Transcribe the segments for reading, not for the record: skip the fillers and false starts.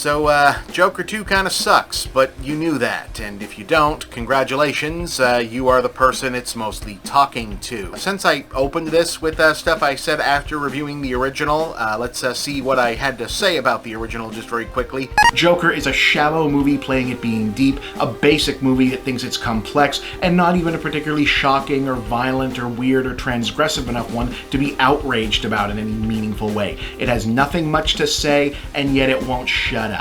So, Joker 2 kinda sucks, but you knew that, and if you don't, congratulations, you are the person it's mostly talking to. Since I opened this with stuff I said after reviewing the original, let's see what I had to say about the original just very quickly. Joker is a shallow movie playing at being deep, a basic movie that thinks it's complex, and not even a particularly shocking or violent or weird or transgressive enough one to be outraged about in any meaningful way. It has nothing much to say, and yet it won't shut up.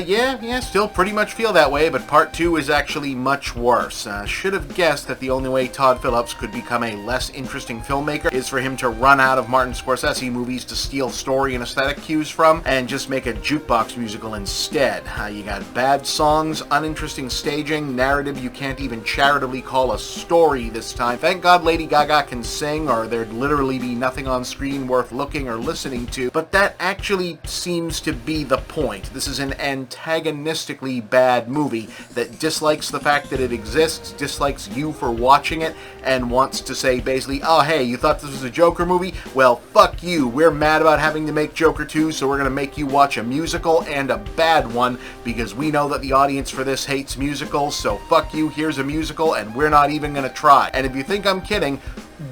Yeah, still pretty much feel that way, but part 2 is actually much worse. Should have guessed that the only way Todd Philips could become a less interesting filmmaker is for him to run out of Martin Scorsese movies to steal story and aesthetic cues from, and just make a jukebox musical instead. You got bad songs, uninteresting staging, narrative you can't even charitably call a story this time. Thank God Lady Gaga can sing, or there'd literally be nothing on screen worth looking or listening to, but that actually seems to be the point. This is an antagonistically bad movie that dislikes the fact that it exists, dislikes you for watching it, and wants to say basically, oh hey, you thought this was a Joker movie? Well, fuck you. We're mad about having to make Joker 2, so we're gonna make you watch a musical, and a bad one, because we know that the audience for this hates musicals, so fuck you, here's a musical, and we're not even gonna try. And if you think I'm kidding,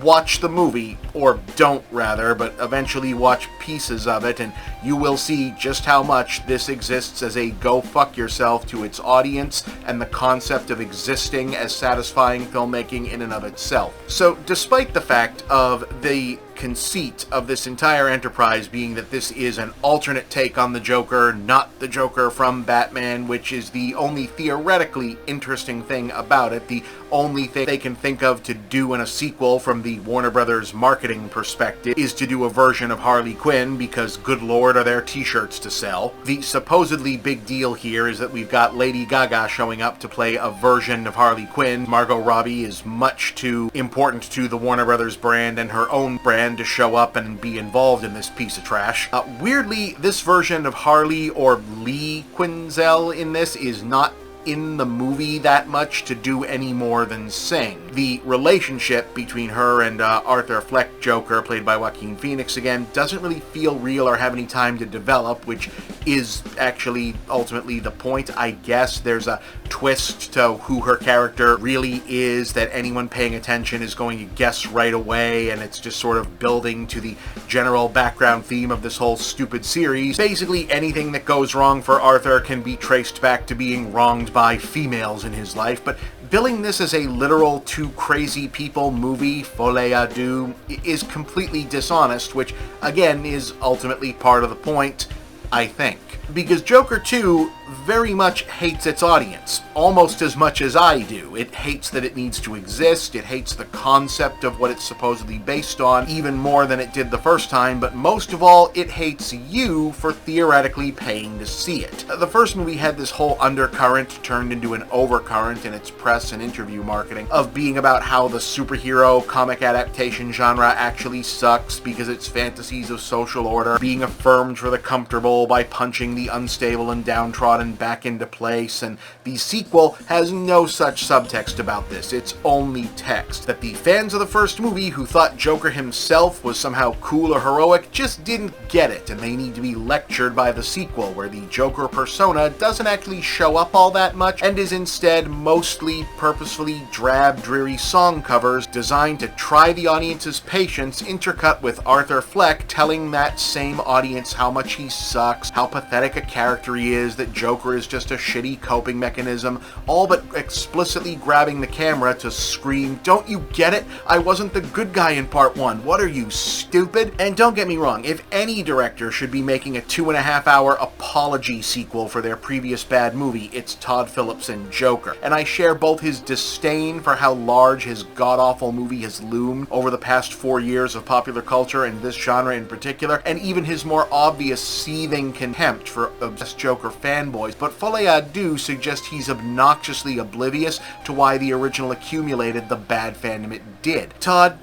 watch the movie, or don't rather, but eventually watch pieces of it, and you will see just how much this exists as a go fuck yourself to its audience and the concept of existing as satisfying filmmaking in and of itself. So, despite the fact of the conceit of this entire enterprise being that this is an alternate take on the Joker, not the Joker from Batman, which is the only theoretically interesting thing about it, the only thing they can think of to do in a sequel from the Warner Brothers marketing perspective is to do a version of Harley Quinn, because good lord are there t-shirts to sell. The supposedly big deal here is that we've got Lady Gaga showing up to play a version of Harley Quinn. Margot Robbie is much too important to the Warner Brothers brand and her own brand to show up and be involved in this piece of trash. Weirdly, this version of Harley, or Lee Quinzel in this, is not in the movie that much to do any more than sing. The relationship between her and Arthur Fleck Joker, played by Joaquin Phoenix again, doesn't really feel real or have any time to develop, which is actually ultimately the point, I guess. There's a twist to who her character really is that anyone paying attention is going to guess right away, and it's just sort of building to the general background theme of this whole stupid series. Basically, anything that goes wrong for Arthur can be traced back to being wronged by females in his life, but billing this as a literal two crazy people movie, FOLIE A DEUX, is completely dishonest, which again is ultimately part of the point, I think. Because Joker 2 very much hates its audience, almost as much as I do. It hates that it needs to exist, it hates the concept of what it's supposedly based on, even more than it did the first time, but most of all, it hates you for theoretically paying to see it. The first movie had this whole undercurrent turned into an overcurrent in its press and interview marketing, of being about how the superhero comic adaptation genre actually sucks because it's fantasies of social order being affirmed for the comfortable by punching the unstable and downtrodden back into place, and the sequel has no such subtext about this. It's only text. That the fans of the first movie who thought Joker himself was somehow cool or heroic just didn't get it, and they need to be lectured by the sequel, where the Joker persona doesn't actually show up all that much, and is instead mostly purposefully drab, dreary song covers designed to try the audience's patience, intercut with Arthur Fleck telling that same audience how much he sucks, how pathetic a character he is, that Joker is just a shitty coping mechanism, all but explicitly grabbing the camera to scream, "Don't you get it? I wasn't the good guy in part 1. What are you, stupid?" And don't get me wrong, if any director should be making a 2.5-hour apology sequel for their previous bad movie, it's Todd Philips and Joker. And I share both his disdain for how large his god-awful movie has loomed over the past 4 years of popular culture, and this genre in particular, and even his more obvious seething contempt for obsessed Joker fanboys. But FOLIE A DEUX suggests he's obnoxiously oblivious to why the original accumulated the bad fandom it did. Todd,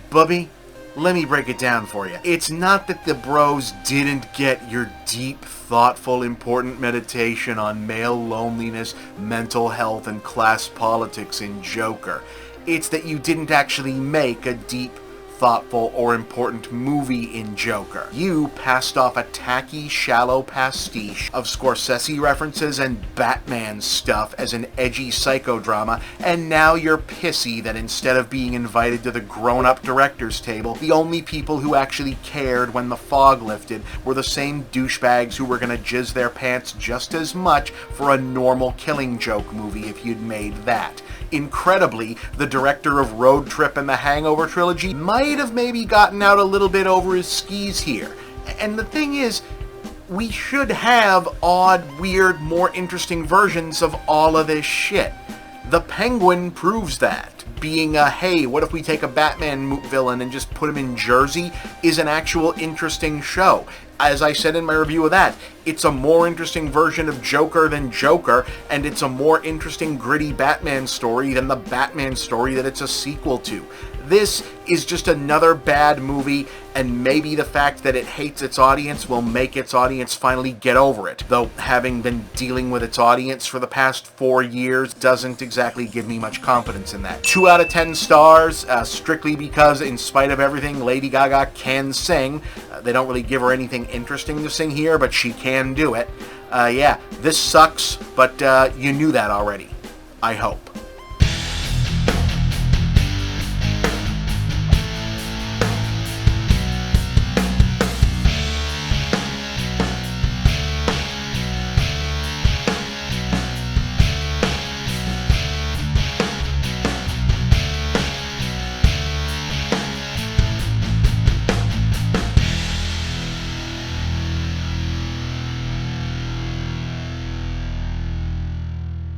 Bubby, let me break it down for you. It's not that the bros didn't get your deep, thoughtful, important meditation on male loneliness, mental health, and class politics in Joker. It's that you didn't actually make a deep, thoughtful, or important movie in Joker. You passed off a tacky, shallow pastiche of Scorsese references and Batman stuff as an edgy psychodrama, and now you're pissy that instead of being invited to the grown-up director's table, the only people who actually cared when the fog lifted were the same douchebags who were gonna jizz their pants just as much for a normal Killing Joke movie if you'd made that. Incredibly, the director of Road Trip and the Hangover trilogy might have maybe gotten out a little bit over his skis here. And the thing is, we should have odd, weird, more interesting versions of all of this shit. The Penguin proves that. Being a, hey, what if we take a Batman villain and just put him in Jersey, is an actual interesting show. As I said in my review of that, it's a more interesting version of Joker than Joker, and it's a more interesting, gritty Batman story than the Batman story that it's a sequel to. This is just another bad movie, and maybe the fact that it hates its audience will make its audience finally get over it. Though having been dealing with its audience for the past 4 years doesn't exactly give me much confidence in that. 2 out of 10 stars, strictly because, in spite of everything, Lady Gaga can sing. They don't really give her anything interesting to sing here, but she can do it. Yeah, this sucks, but you knew that already. I hope.